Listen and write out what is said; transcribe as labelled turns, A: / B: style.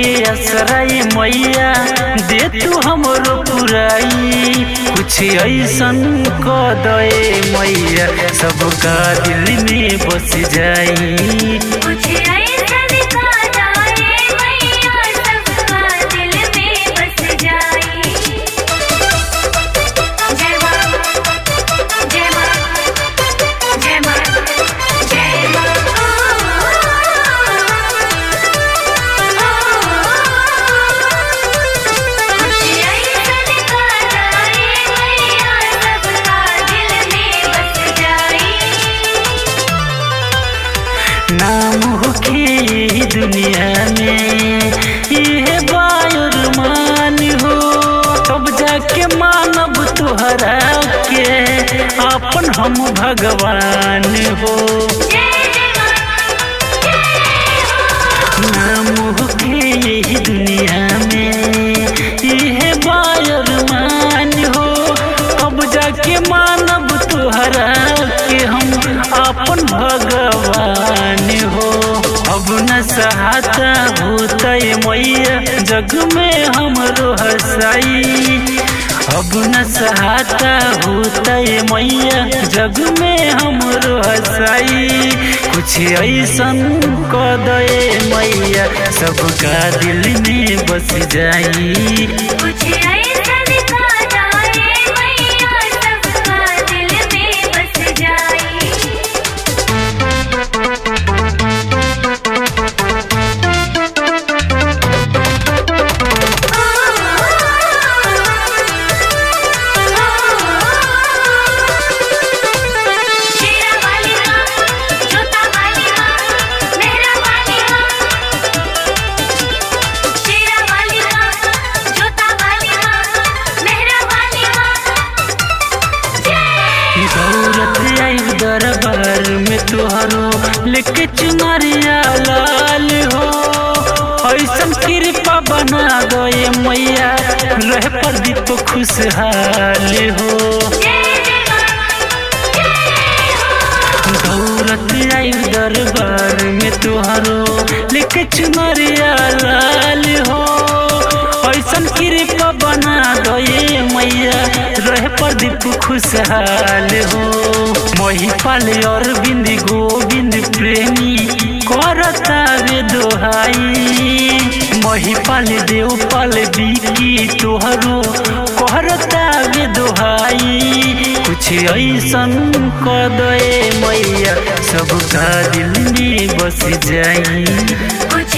A: के असराई मैया दे तू हमरो पुराई। कुछ ऐसन क दे मैया सबका दिल में बस जाई।
B: कुछ ऐसन का दे मैया सबका दिल में बस जाई। जय मां जय मां जय मां जय मां।
A: नाम होके दुनिया में ये बायर मान हो, तब जाके मानब तुहरा के अपन हम भगवान हो। नाम होके दुनिया में ये बायर मान हो, तब जाके मानब तुहरा के हम अपन भगवान हो। अब न सहाता होतै मैया जग में हमरो हसाई। अब न सहाता होतै मैया जग में हमरो हसाई। कुछ ऐसन क दे मैया सबका दिल में बस जाई।
B: कुछ ऐसन का दे मैया सबका दिल में बस जाई।
A: दौड़त आई दरबार में तुहरो लेके चुनरिया लाल हो। ऐसन कृपा बना दो ये मैया रह प्रदीप खुशहाल हो। दौड़त आई दरबार में तुहरो लेके चुनरिया लाल हो। ऐसन कृपा बना दो ये मैया रह प्रदीप खुशहाल हो। महिपाल और बिंद गोविंद प्रेमी करता वे दोहाई। महिपाल देवपाल बिकी तोहरो करता वे दोहाई। कुछ ऐसन क दे मैया सबका दिल में बस जाई।
B: कुछ